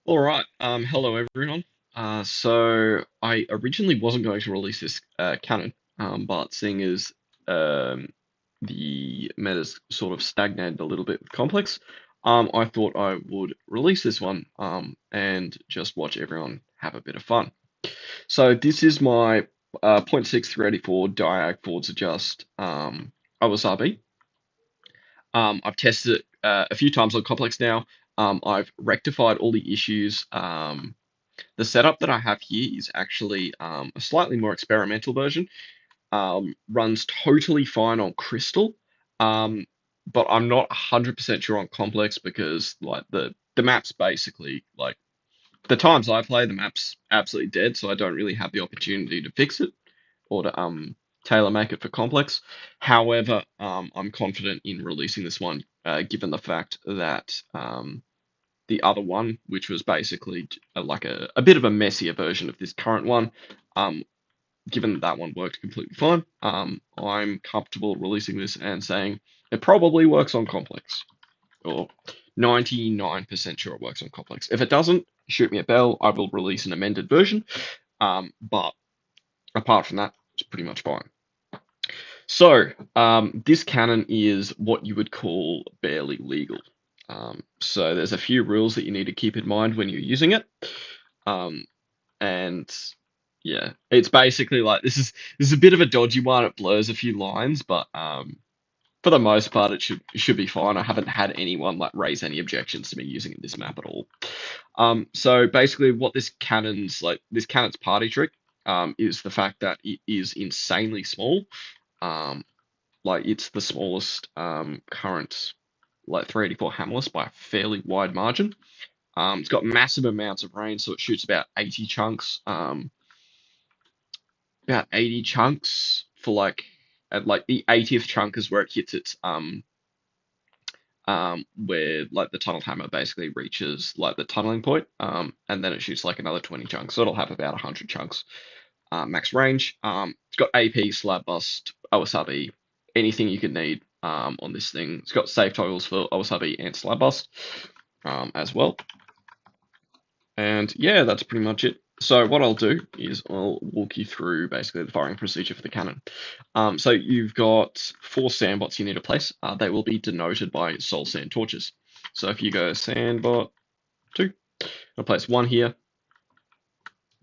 All right. Hello everyone. So I originally wasn't going to release this canon, but seeing as um, the meta's sort of stagnated a little bit with complex, I thought I would release this one, and just watch everyone have a bit of fun. So this is my point 0.6 diag forwards adjust OSRB. I've tested it a few times on complex now. I've rectified all the issues. The setup that I have here is actually a slightly more experimental version. Runs totally fine on Crystal, um, but I'm not 100% sure on Complex because like the map's basically like the times I play, the map's absolutely dead, so I don't really have the opportunity to fix it or to tailor make it for Complex. However, I'm confident in releasing this one, given the fact that the other one, which was basically like a bit of a messier version of this current one. Um, Given that that one worked completely fine, I'm comfortable releasing this and saying it probably works on complex, or 99% sure it works on complex. If it doesn't, shoot me a bell. I will release an amended version. But apart from that, it's pretty much fine. So, this canon is what you would call barely legal. So there's a few rules that you need to keep in mind when you're using it. Um, and yeah, it's basically like this is a bit of a dodgy one. It blurs a few lines, but for the most part, it should be fine. I haven't had anyone like raise any objections to me using this map at all. So basically, what this canon's party trick is the fact that it is insanely small. Um, like it's the smallest current like 384 Hammerless by a fairly wide margin. It's got massive amounts of range, so it shoots about 80 chunks. About 80 chunks for like at like the 80th chunk is where it hits its where like the tunnel hammer basically reaches like the tunneling point, and then it shoots like another 20 chunks, so it'll have about 100 chunks max range. It's got AP, slab bust, OSRB, anything you could need on this thing. It's got Safetoggles for OSRB and slab bust as well. And yeah, that's pretty much it. So what I'll do is I'll walk you through basically the firing procedure for the cannon. So you've got 4 sandbots you need to place. They will be denoted by soul sand torches. So if you go sandbot 2, I'll place one here,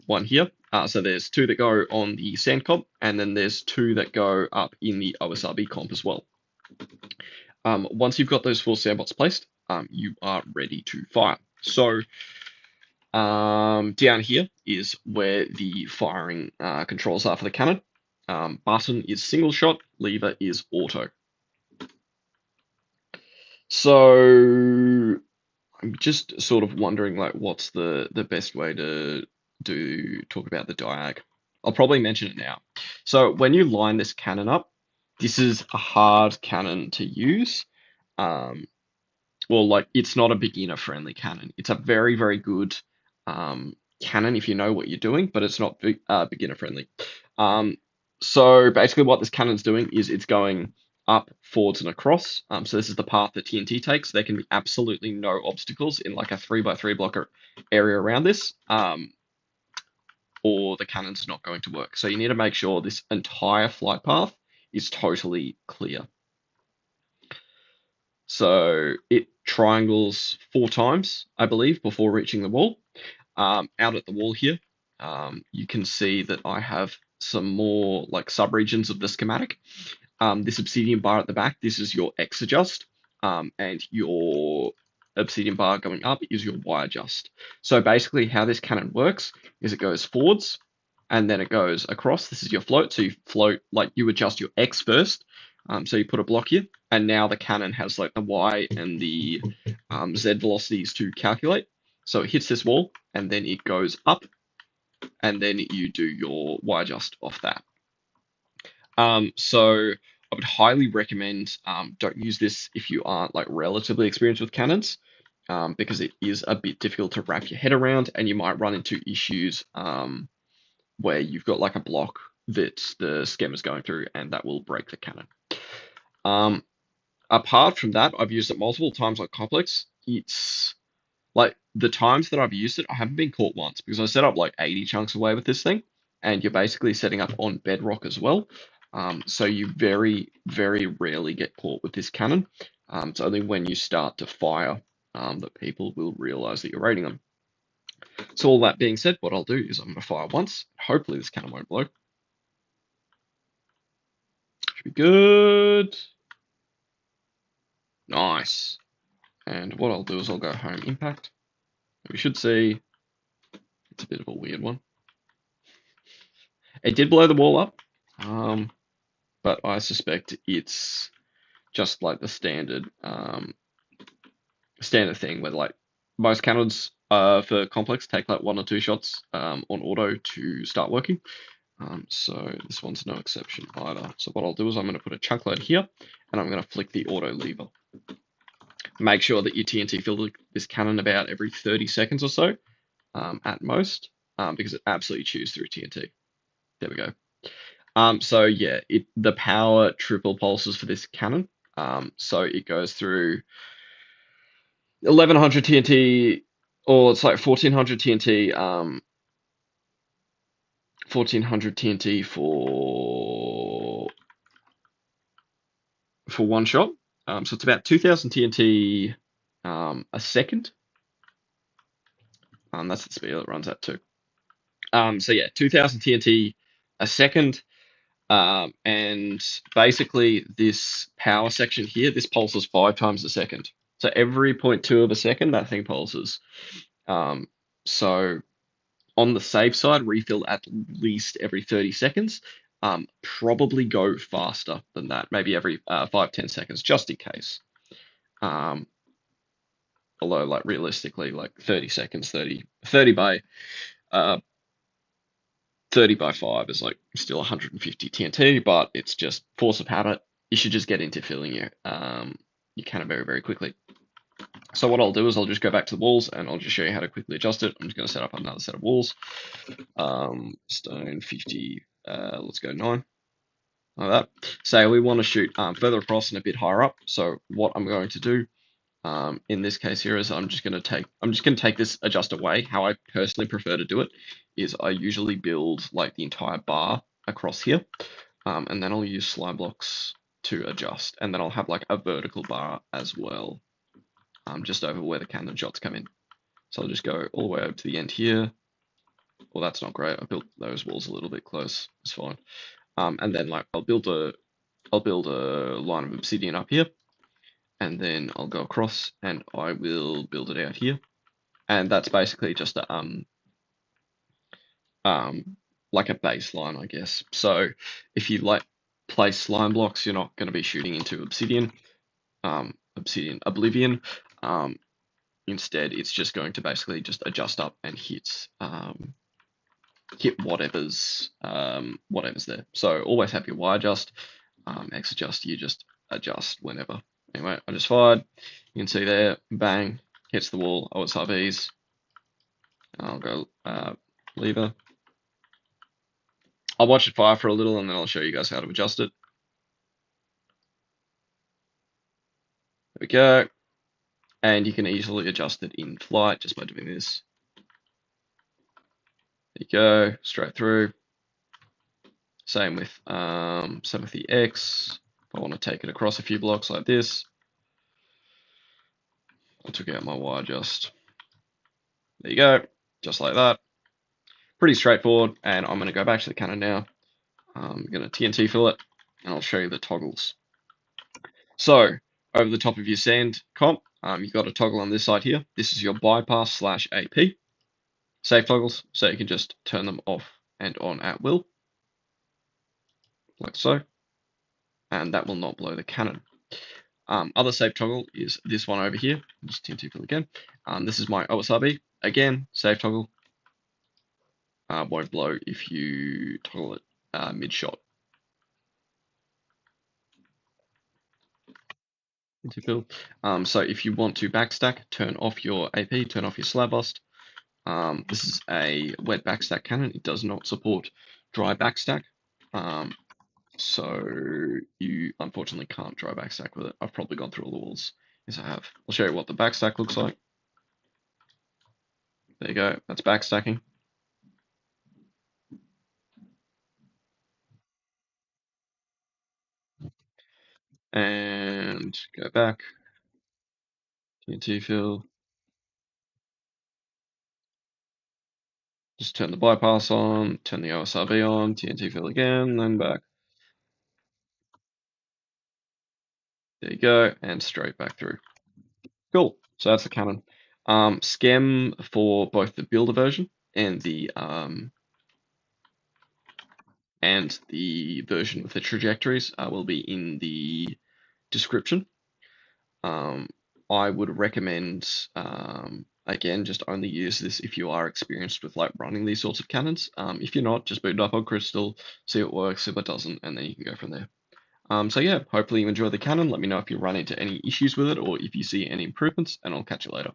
one here. So there's 2 that go on the sand comp, and then there's 2 that go up in the OSRB comp as well. Once you've got those 4 sandbots placed, you are ready to fire. So down here is where the firing controls are for the cannon. Button is single shot, lever is auto. So I'm just sort of wondering like what's the best way to talk about the diag. I'll probably mention it now. So when you line this cannon up, this is a hard cannon to use. Um, well, like it's not a beginner friendly cannon. It's a very, very good cannon if you know what you're doing, but it's not beginner friendly. Um, so basically, what this cannon's doing is it's going up, forwards, and across. So this is the path that TNT takes. There can be absolutely no obstacles in like a 3x3 blocker area around this, or the cannon's not going to work. So you need to make sure this entire flight path is totally clear. So it triangles 4 times, I believe, before reaching the wall. Out at the wall here, you can see that I have some more like subregions of the schematic. This obsidian bar at the back, this is your X adjust, and your obsidian bar going up is your Y adjust. So basically how this cannon works is it goes forwards and then it goes across. This is your float. So you float, like you adjust your X first. So you put a block here, and now the cannon has like the Y and the Z velocities to calculate. So it hits this wall, and then it goes up, and then you do your Y adjust off that. So I would highly recommend don't use this if you aren't like relatively experienced with cannons, because it is a bit difficult to wrap your head around, and you might run into issues where you've got like a block that the stem is going through, and that will break the cannon. Apart from that, I've used it multiple times on complex. It's Like the times that I've used it, I haven't been caught once because I set up like 80 chunks away with this thing, and you're basically setting up on bedrock as well. So you very, very rarely get caught with this cannon. It's only when you start to fire that people will realize that you're raiding them. So all that being said, what I'll do is I'm going to fire once. Hopefully this cannon won't blow. Should be good. Nice. And what I'll do is I'll go home impact. We should see, it's a bit of a weird one. It did blow the wall up, but I suspect it's just like the standard thing where like most cannons for complex take like 1 or 2 shots on auto to start working. So this one's no exception either. So what I'll do is I'm going to put a chunk load here, and I'm going to flick the auto lever. Make sure that you TNT fill this cannon about every 30 seconds or so, at most, because it absolutely chews through TNT. There we go. So yeah, the power triple pulses for this cannon. So it goes through 1100 TNT, or it's like 1400 TNT. 1400 TNT for one shot. So it's about 2000 TNT a second. That's the speed it runs at too. So yeah, 2000 TNT a second. And basically this power section here, this pulses 5 times a second. So every 0.2 of a second, that thing pulses. So on the safe side, refill at least every 30 seconds. Probably go faster than that, maybe every 5-10 seconds, just in case. Although, like realistically, like 30 seconds, 30 by 30 by 5 is like still 150 TNT, but it's just force of habit. You should just get into filling your cannon very, very quickly. So what I'll do is I'll just go back to the walls and I'll just show you how to quickly adjust it. I'm just going to set up another set of walls. Stone 50, let's go 9. Like that. Say we want to shoot further across and a bit higher up. So what I'm going to do in this case here is I'm just going to take this adjust away. How I personally prefer to do it is I usually build like the entire bar across here, and then I'll use slime blocks to adjust, and then I'll have like a vertical bar as well, just over where the cannon shots come in. So I'll just go all the way over to the end here. Well, that's not great. I built those walls a little bit close. It's fine. And then like I'll build a line of obsidian up here, and then I'll go across and I will build it out here. And that's basically just a like a baseline, I guess. So if you like place slime blocks, you're not going to be shooting into obsidian, oblivion. Instead, it's just going to basically just adjust up and hit whatever's there. So always have your Y adjust, X adjust. You just adjust whenever. Anyway, I just fired. You can see there, bang, hits the wall. OSRBs. I'll go lever. I'll watch it fire for a little and then I'll show you guys how to adjust it. There we go. And you can easily adjust it in flight just by doing this. There you go, straight through. Same with the X. If I want to take it across a few blocks like this, I took out my Y adjust. There you go, just like that. Pretty straightforward, and I'm going to go back to the cannon now. I'm going to TNT fill it, and I'll show you the toggles. So, over the top of your sand comp, you've got a toggle on this side here. This is your bypass / AP. Safetoggles, so you can just turn them off and on at will, like so, and that will not blow the cannon. Other safe toggle is this one over here. Just TNT fill again. This is my OSRB. Again, safe toggle. Won't blow if you toggle it mid-shot. So if you want to backstack, turn off your AP, turn off your slab bust. This is a wet backstack cannon. It does not support dry backstack. So you unfortunately can't dry backstack with it. I've probably gone through all the walls. Yes, I have. I'll show you what the backstack looks like. There you go. That's backstacking. And go back. TNT fill. Just turn the bypass on, turn the OSRB on, TNT fill again, then back. There you go, and straight back through. Cool. So that's the cannon. Schem for both the builder version and the version with the trajectories will be in the description. I would recommend again just only use this if you are experienced with like running these sorts of cannons. If you're not, just boot it up on Crystal, see what works, see what doesn't, and then you can go from there. So yeah, hopefully you enjoy the cannon. Let me know if you run into any issues with it or if you see any improvements, and I'll catch you later.